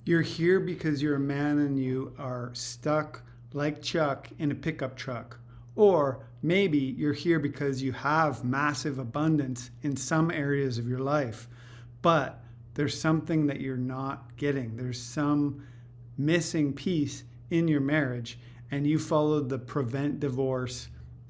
You're here because you're a man and you are stuck like Chuck in a pickup truck. Or maybe you're here because you have massive abundance in some areas of your life, but there's something that you're not getting. There's some missing piece in your marriage, and you followed the Prevent Divorce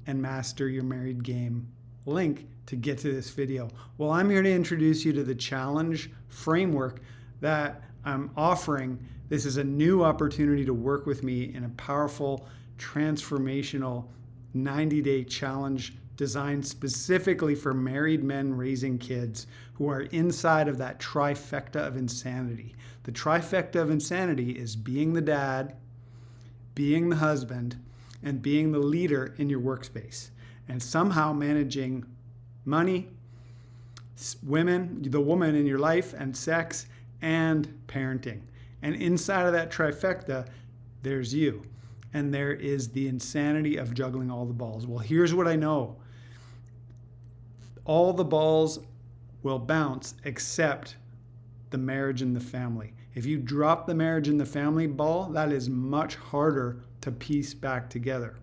and Master Your Married Game link to get to this video. Well, I'm here to introduce you to the challenge framework that I'm offering. This is a new opportunity to work with me in a powerful, transformational 90-day challenge designed specifically for married men raising kids who are inside of that trifecta of insanity. The trifecta of insanity is being the dad, being the husband, and being the leader in your workspace, and somehow managing money, women, the woman in your life, and sex, and parenting. And inside of that trifecta, there's you. And there is the insanity of juggling all the balls. Well, here's what I know. All the balls will bounce except the marriage and the family. If you drop the marriage and the family ball, that is much harder to piece back together.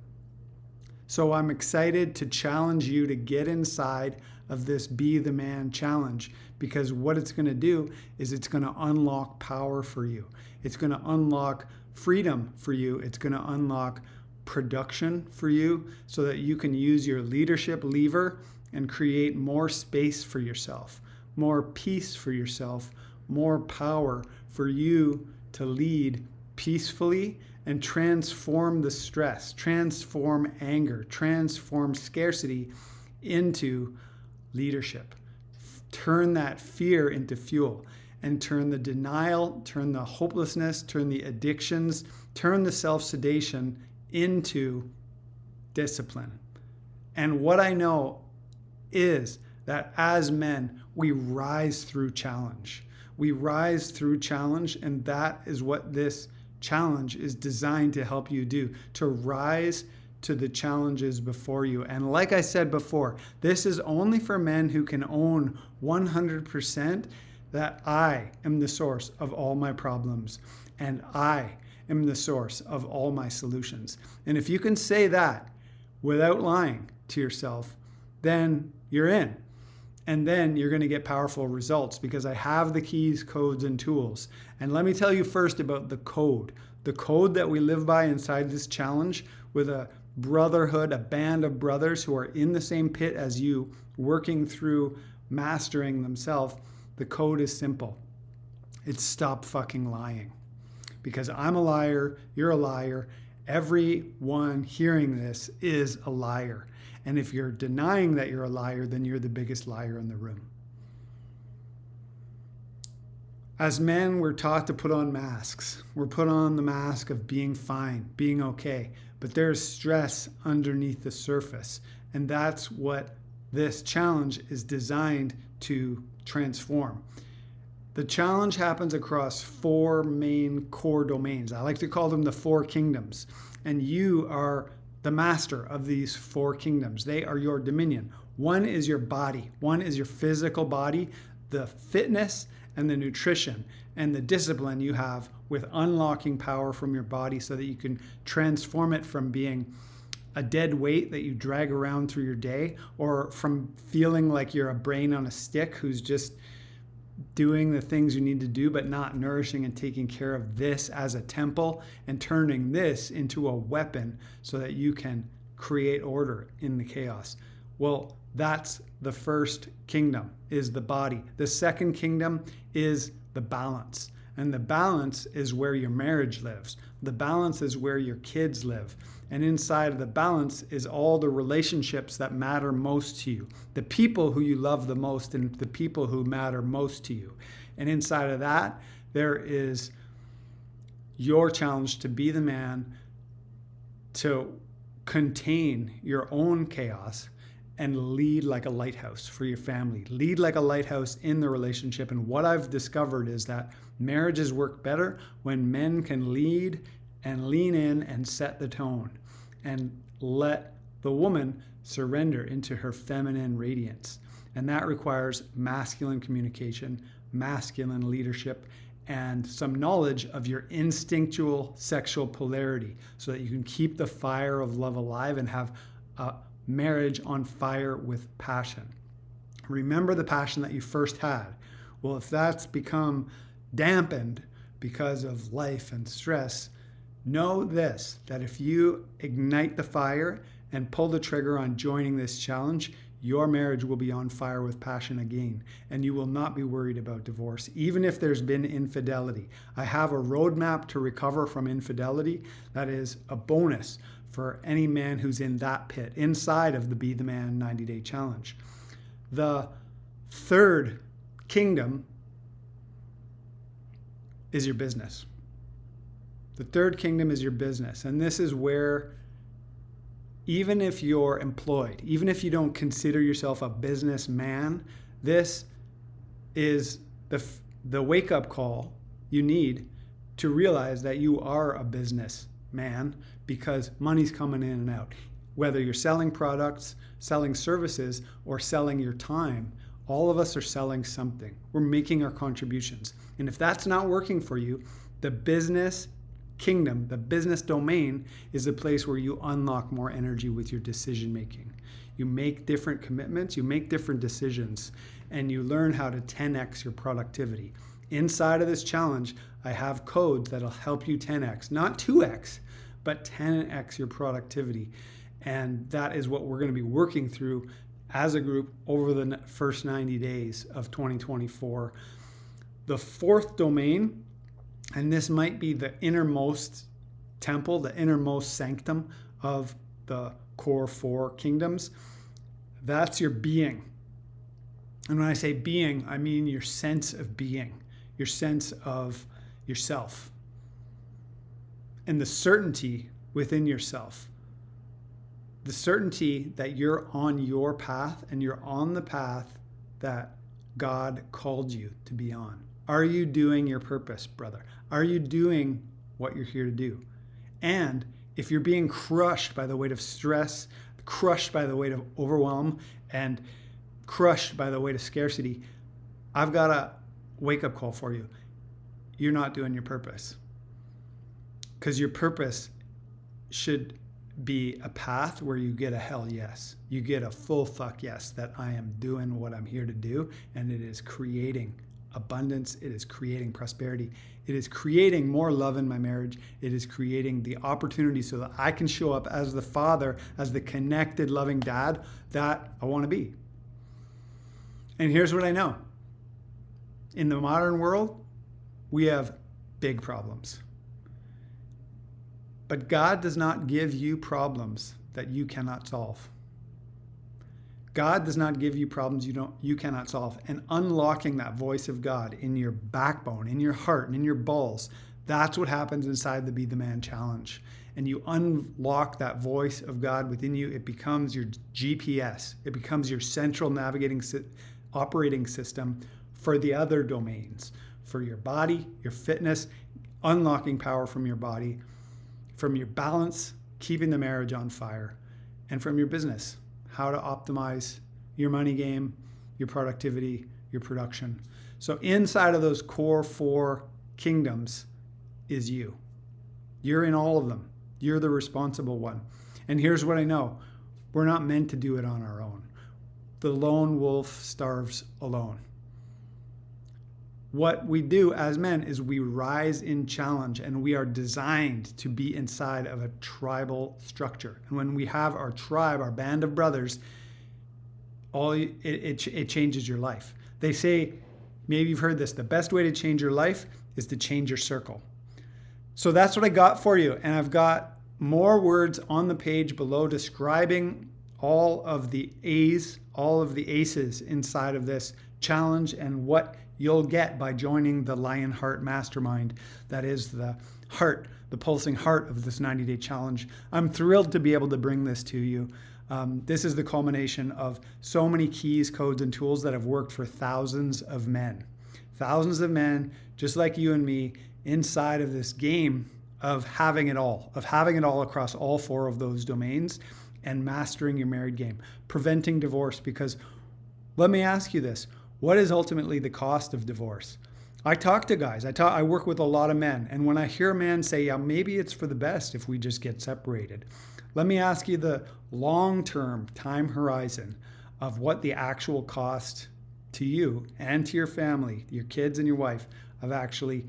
So I'm excited to challenge you to get inside of this Be the Man challenge, because what it's going to do is it's going to unlock power for you. It's going to unlock freedom for you. It's going to unlock production for you so that you can use your leadership lever and create more space for yourself, more peace for yourself, more power for you to lead peacefully and transform the stress, transform anger, transform scarcity into leadership. Turn that fear into fuel, and turn the denial, turn the hopelessness, turn the addictions, turn the self-sedation into discipline. And what I know is that as men, we rise through challenge. We rise through challenge, and that is what this challenge is designed to help you do, to rise to the challenges before you. And like I said before, this is only for men who can own 100% that I am the source of all my problems and I am the source of all my solutions. And if you can say that without lying to yourself, then you're in. And then you're going to get powerful results, because I have the keys, codes, and tools. And let me tell you first about the code that we live by inside this challenge, with a brotherhood, a band of brothers who are in the same pit as you, working through mastering themselves. The code is simple. It's stop fucking lying. Because I'm a liar, you're a liar, everyone hearing this is a liar. And if you're denying that you're a liar, then you're the biggest liar in the room. As men, we're taught to put on masks. We're put on the mask of being fine, being okay. But there's stress underneath the surface. And that's what this challenge is designed to transform. The challenge happens across 4 main core domains. I like to call them the 4 kingdoms. And you are the master of these 4 kingdoms. They are your dominion. One is your body. One is your physical body, the fitness and the nutrition and the discipline you have with unlocking power from your body so that you can transform it from being a dead weight that you drag around through your day, or from feeling like you're a brain on a stick who's just doing the things you need to do but not nourishing and taking care of this as a temple, and turning this into a weapon so that you can create order in the chaos. Well, that's the first kingdom, is the body. The second kingdom is the balance. And the balance is where your marriage lives. The balance is where your kids live. And inside of the balance is all the relationships that matter most to you, the people who you love the most and the people who matter most to you. And inside of that, there is your challenge to be the man, to contain your own chaos and lead like a lighthouse for your family. Lead like a lighthouse in the relationship. And what I've discovered is that marriages work better when men can lead and lean in and set the tone and let the woman surrender into her feminine radiance. And that requires masculine communication, masculine leadership, and some knowledge of your instinctual sexual polarity so that you can keep the fire of love alive and have a marriage on fire with passion. Remember the passion that you first had. Well, if that's become dampened because of life and stress, know this, that if you ignite the fire and pull the trigger on joining this challenge, your marriage will be on fire with passion again, and you will not be worried about divorce, even if there's been infidelity. I have a roadmap to recover from infidelity that is a bonus for any man who's in that pit, inside of the Be the Man 90-Day Challenge. The third kingdom is your business. The third kingdom is your business, and this is where even if you're employed, even if you don't consider yourself a businessman, this is the wake-up call you need to realize that you are a businessman, because money's coming in and out. Whether you're selling products, selling services, or selling your time, all of us are selling something. We're making our contributions. And if that's not working for you, the business kingdom, the business domain, is a place where you unlock more energy with your decision making. You make different commitments, you make different decisions, and you learn how to 10x your productivity. Inside of this challenge, I have codes that'll help you 10x, not 2x, but 10x your productivity. And that is what we're going to be working through as a group over the first 90 days of 2024. The fourth domain, and this might be the innermost temple, the innermost sanctum of the core four kingdoms, that's your being. And when I say being, I mean your sense of being, your sense of yourself, and the certainty within yourself. The certainty that you're on your path and you're on the path that God called you to be on. Are you doing your purpose, brother? Are you doing what you're here to do? And if you're being crushed by the weight of stress, crushed by the weight of overwhelm, and crushed by the weight of scarcity, I've got a wake-up call for you. You're not doing your purpose. Because your purpose should be a path where you get a hell yes. You get a full fuck yes that I am doing what I'm here to do, and it is creating abundance, it is creating prosperity, it is creating more love in my marriage, it is creating the opportunity so that I can show up as the father, as the connected, loving dad that I want to be. And here's what I know. In the modern world, we have big problems. But God does not give you problems that you cannot solve. God does not give you problems you cannot solve. And unlocking that voice of God in your backbone, in your heart, and in your balls, that's what happens inside the Be the Man Challenge. And you unlock that voice of God within you, it becomes your GPS. It becomes your central navigating operating system for the other domains, for your body, your fitness, unlocking power from your body, from your balance, keeping the marriage on fire, and from your business, how to optimize your money game, your productivity, your production. So inside of those core four kingdoms is you. You're in all of them. You're the responsible one. And here's what I know. We're not meant to do it on our own. The lone wolf starves alone. What we do as men is we rise in challenge, and we are designed to be inside of a tribal structure. And when we have our tribe, our band of brothers, it changes your life. They say, maybe you've heard this, the best way to change your life is to change your circle. So that's what I got for you. And I've got more words on the page below describing all of the A's, all of the aces inside of this challenge and what you'll get by joining the Lionheart Mastermind. That is the heart, the pulsing heart of this 90-day challenge. I'm thrilled to be able to bring this to you. This is the culmination of so many keys, codes, and tools that have worked for thousands of men. Thousands of men, just like you and me, inside of this game of having it all across all four of those domains and mastering your married game, preventing divorce. Because let me ask you this, what is ultimately the cost of divorce? I talk to guys. I work with a lot of men. And when I hear a man say, yeah, maybe it's for the best if we just get separated, let me ask you the long-term time horizon of what the actual cost to you and to your family, your kids and your wife, of actually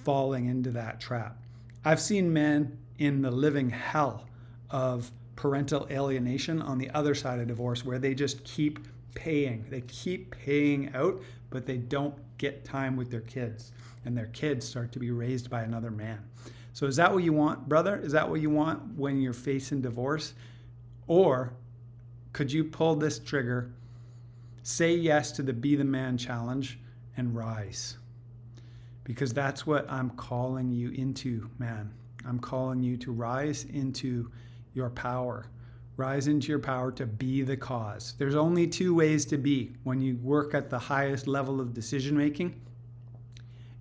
falling into that trap. I've seen men in the living hell of parental alienation on the other side of divorce, where they just keep paying. They keep paying out, but they don't get time with their kids, and their kids start to be raised by another man. So is that what you want, brother? Is that what you want when you're facing divorce? Or could you pull this trigger, say yes to the Be the Man challenge, and rise? Because that's what I'm calling you into, man. I'm calling you to rise into your power. Rise into your power to be the cause. There's only two ways to be when you work at the highest level of decision making.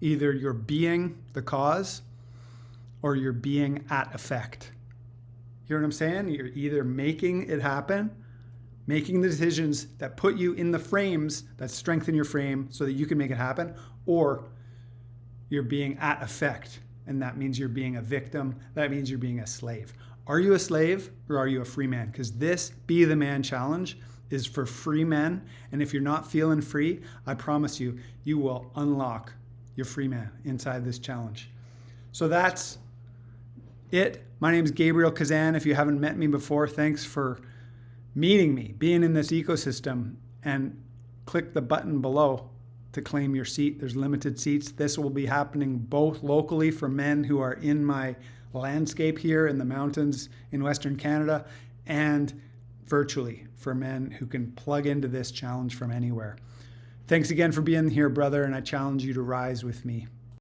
Either you're being the cause or you're being at effect. You know what I'm saying? You're either making it happen, making the decisions that put you in the frames that strengthen your frame so that you can make it happen, or you're being at effect. And that means you're being a victim. That means you're being a slave. Are you a slave or are you a free man? Because this Be the Man challenge is for free men. And if you're not feeling free, I promise you, you will unlock your free man inside this challenge. So that's it. My name is Gabriel Kazan. If you haven't met me before, thanks for meeting me, being in this ecosystem, and click the button below to claim your seat. There's limited seats. This will be happening both locally for men who are in my landscape here in the mountains in Western Canada, and virtually for men who can plug into this challenge from anywhere. Thanks again for being here, brother, and I challenge you to rise with me.